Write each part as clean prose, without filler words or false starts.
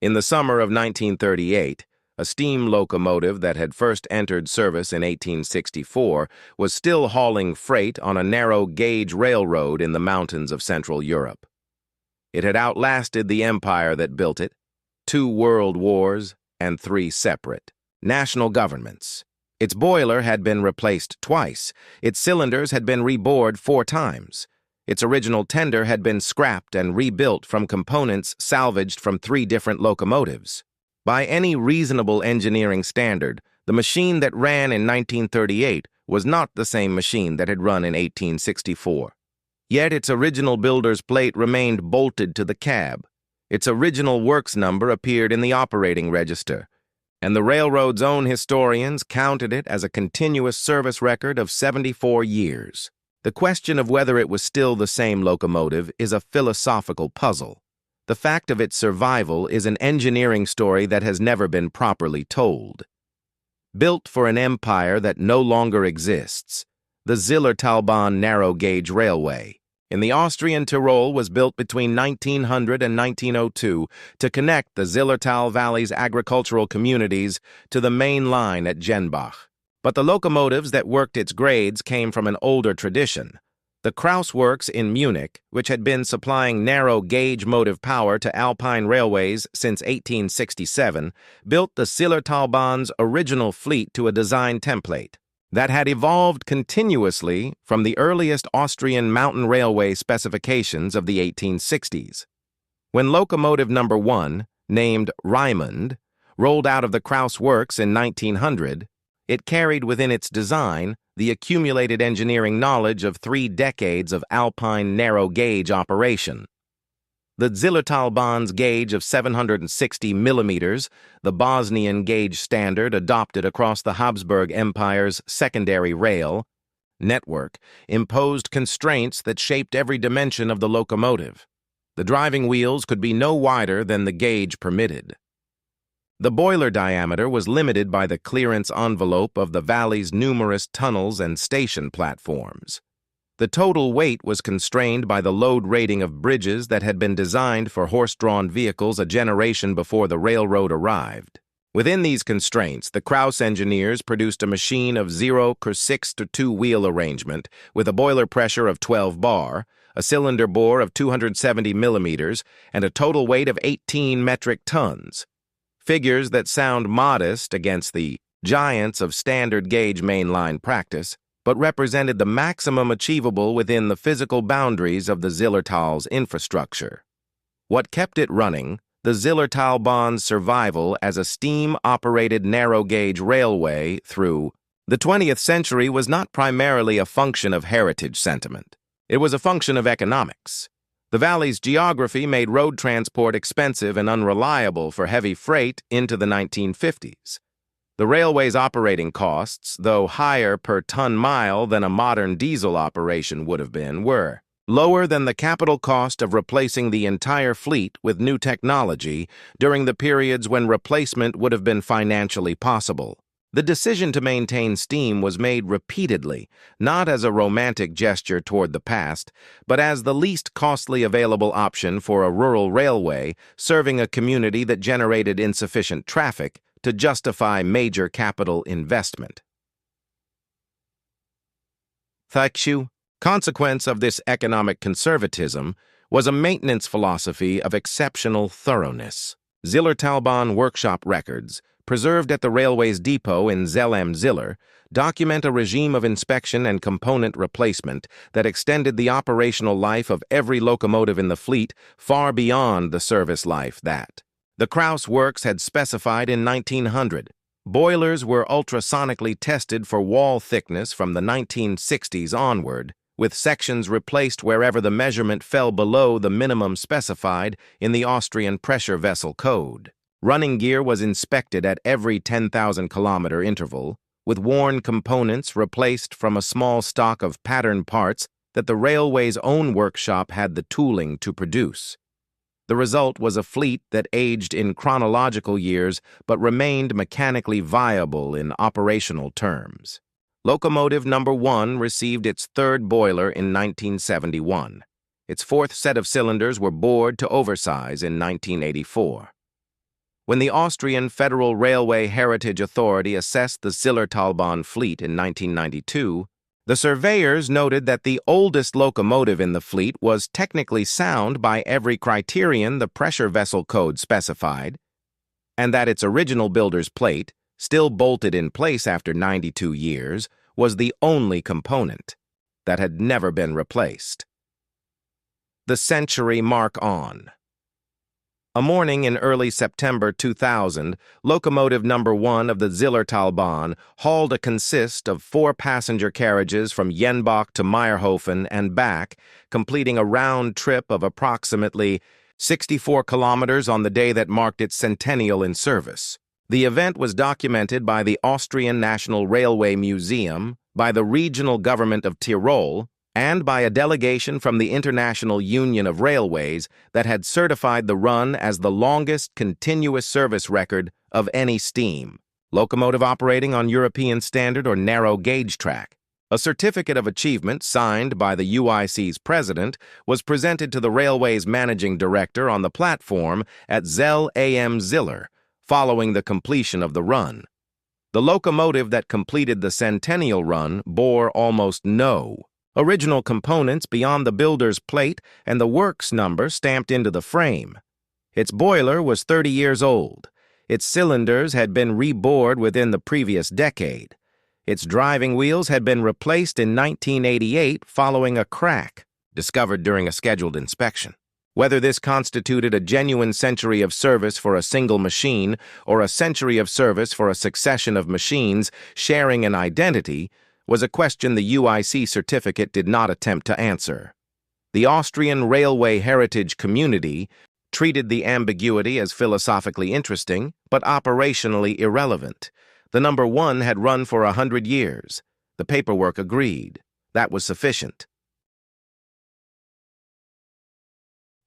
In the summer of 1938, a steam locomotive that had first entered service in 1864 was still hauling freight on a narrow-gauge railroad in the mountains of Central Europe. It had outlasted the empire that built it, 2 world wars and 3 separate national governments. Its boiler had been replaced twice. Its cylinders had been rebored 4 times. Its original tender had been scrapped and rebuilt from components salvaged from 3 different locomotives. By any reasonable engineering standard, the machine that ran in 1938 was not the same machine that had run in 1864. Yet its original builder's plate remained bolted to the cab. Its original works number appeared in the operating register, and the railroad's own historians counted it as a continuous service record of 74 years. The question of whether it was still the same locomotive is a philosophical puzzle. The fact of its survival is an engineering story that has never been properly told. Built for an empire that no longer exists, the Zillertalbahn narrow-gauge railway in the Austrian Tyrol was built between 1900 and 1902 to connect the Zillertal Valley's agricultural communities to the main line at Jenbach. But the locomotives that worked its grades came from an older tradition. The Krauss Works in Munich, which had been supplying narrow-gauge motive power to Alpine railways since 1867, built the Zillertalbahn's original fleet to a design template that had evolved continuously from the earliest Austrian mountain railway specifications of the 1860s. When locomotive number 1, named Raimund, rolled out of the Krauss Works in 1900, it carried within its design the accumulated engineering knowledge of 3 decades of Alpine narrow-gauge operation. The Zillertalbahn's gauge of 760 millimeters, the Bosnian gauge standard adopted across the Habsburg Empire's secondary rail network, imposed constraints that shaped every dimension of the locomotive. The driving wheels could be no wider than the gauge permitted. The boiler diameter was limited by the clearance envelope of the valley's numerous tunnels and station platforms. The total weight was constrained by the load rating of bridges that had been designed for horse-drawn vehicles a generation before the railroad arrived. Within these constraints, the Krauss engineers produced a machine of 0-6-2 wheel arrangement with a boiler pressure of 12 bar, a cylinder bore of 270 millimeters, and a total weight of 18 metric tons. Figures that sound modest against the giants of standard gauge mainline practice, but represented the maximum achievable within the physical boundaries of the Zillertal's infrastructure. What kept it running, the Zillertalbahn's survival as a steam-operated narrow-gauge railway through the 20th century was not primarily a function of heritage sentiment. It was a function of economics. The valley's geography made road transport expensive and unreliable for heavy freight into the 1950s. The railway's operating costs, though higher per ton-mile than a modern diesel operation would have been, were lower than the capital cost of replacing the entire fleet with new technology during the periods when replacement would have been financially possible. The decision to maintain steam was made repeatedly, not as a romantic gesture toward the past, but as the least costly available option for a rural railway serving a community that generated insufficient traffic to justify major capital investment. The consequence of this economic conservatism was a maintenance philosophy of exceptional thoroughness. Zillertalbahn workshop records, preserved at the railway's depot in Zell am Ziller, document a regime of inspection and component replacement that extended the operational life of every locomotive in the fleet far beyond the service life that the Krauss Works had specified in 1900. Boilers were ultrasonically tested for wall thickness from the 1960s onward, with sections replaced wherever the measurement fell below the minimum specified in the Austrian pressure vessel code. Running gear was inspected at every 10,000-kilometer interval, with worn components replaced from a small stock of pattern parts that the railway's own workshop had the tooling to produce. The result was a fleet that aged in chronological years but remained mechanically viable in operational terms. Locomotive number 1 received its 3rd boiler in 1971. Its 4th set of cylinders were bored to oversize in 1984. when the Austrian Federal Railway Heritage Authority assessed the Zillertalbahn fleet in 1992, the surveyors noted that the oldest locomotive in the fleet was technically sound by every criterion the pressure vessel code specified, and that its original builder's plate, still bolted in place after 92 years, was the only component that had never been replaced. The century mark on. A morning in early September 2000, locomotive number 1 of the Zillertalbahn hauled a consist of 4 passenger carriages from Jenbach to Meyerhofen and back, completing a round trip of approximately 64 kilometers on the day that marked its centennial in service. The event was documented by the Austrian National Railway Museum, by the regional government of Tyrol, and by a delegation from the International Union of Railways that had certified the run as the longest continuous service record of any steam locomotive operating on European standard or narrow gauge track. A certificate of achievement signed by the UIC's president was presented to the railway's managing director on the platform at Zell am Ziller following the completion of the run. The locomotive that completed the centennial run bore almost no original components beyond the builder's plate and the works number stamped into the frame. Its boiler was 30 years old. Its cylinders had been rebored within the previous decade. Its driving wheels had been replaced in 1988 following a crack discovered during a scheduled inspection. Whether this constituted a genuine century of service for a single machine or a century of service for a succession of machines sharing an identity was a question the UIC certificate did not attempt to answer. The Austrian railway heritage community treated the ambiguity as philosophically interesting, but operationally irrelevant. The number 1 had run for 100 years. The paperwork agreed. That was sufficient.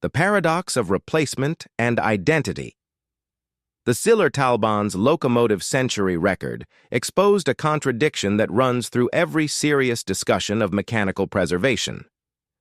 The paradox of replacement and identity. The Zillertalbahn's locomotive century record exposed a contradiction that runs through every serious discussion of mechanical preservation.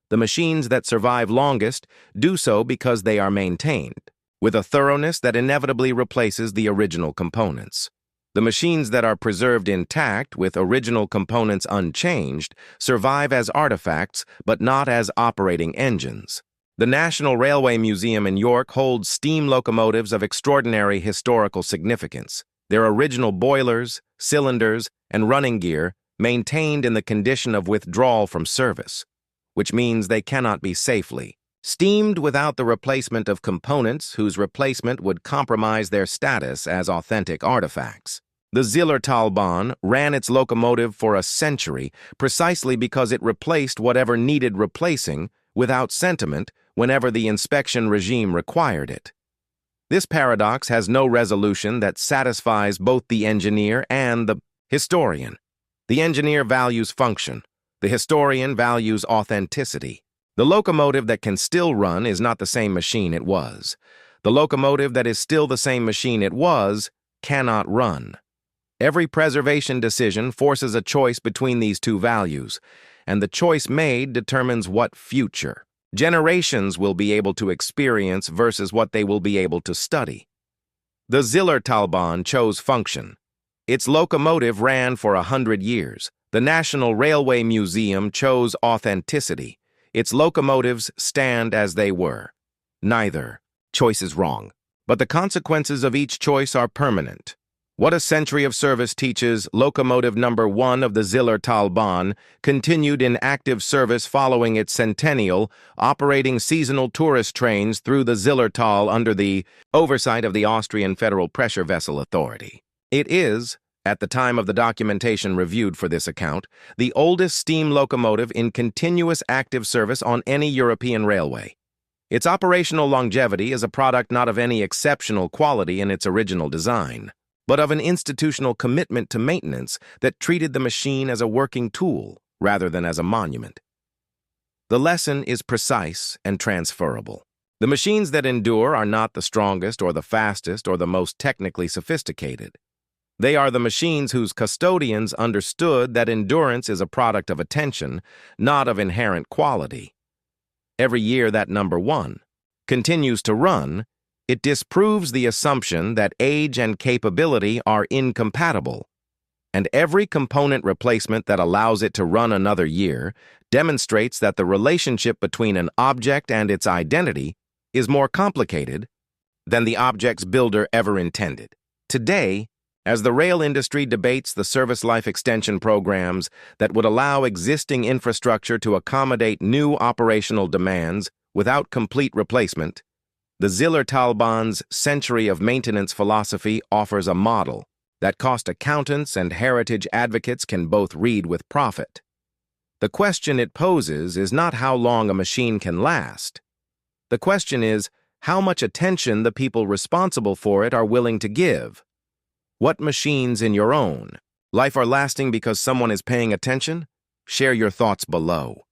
The machines that survive longest do so because they are maintained, with a thoroughness that inevitably replaces the original components. The machines that are preserved intact with original components unchanged survive as artifacts but not as operating engines. The National Railway Museum in York holds steam locomotives of extraordinary historical significance, their original boilers, cylinders, and running gear maintained in the condition of withdrawal from service, which means they cannot be safely steamed without the replacement of components whose replacement would compromise their status as authentic artifacts. The Zillertalbahn ran its locomotive for a century precisely because it replaced whatever needed replacing without sentiment whenever the inspection regime required it. This paradox has no resolution that satisfies both the engineer and the historian. The engineer values function. The historian values authenticity. The locomotive that can still run is not the same machine it was. The locomotive that is still the same machine it was cannot run. Every preservation decision forces a choice between these two values, and the choice made determines what future generations will be able to experience versus what they will be able to study. The Zillertalbahn chose function. Its locomotive ran for 100 years. The National Railway Museum chose authenticity. Its locomotives stand as they were. Neither choice is wrong, but the consequences of each choice are permanent. What a century of service teaches, locomotive number 1 of the Zillertalbahn continued in active service following its centennial, operating seasonal tourist trains through the Zillertal under the oversight of the Austrian Federal Pressure Vessel Authority. It is, at the time of the documentation reviewed for this account, the oldest steam locomotive in continuous active service on any European railway. Its operational longevity is a product not of any exceptional quality in its original design, but of an institutional commitment to maintenance that treated the machine as a working tool rather than as a monument. The lesson is precise and transferable. The machines that endure are not the strongest or the fastest or the most technically sophisticated. They are the machines whose custodians understood that endurance is a product of attention, not of inherent quality. Every year that number 1 continues to run, It disproves the assumption that age and capability are incompatible, and every component replacement that allows it to run another year demonstrates that the relationship between an object and its identity is more complicated than the object's builder ever intended. Today, as the rail industry debates the service life extension programs that would allow existing infrastructure to accommodate new operational demands without complete replacement, the Zillertalbahn's century of maintenance philosophy offers a model that cost accountants and heritage advocates can both read with profit. The question it poses is not how long a machine can last. The question is how much attention the people responsible for it are willing to give. What machines in your own life are lasting because someone is paying attention? Share your thoughts below.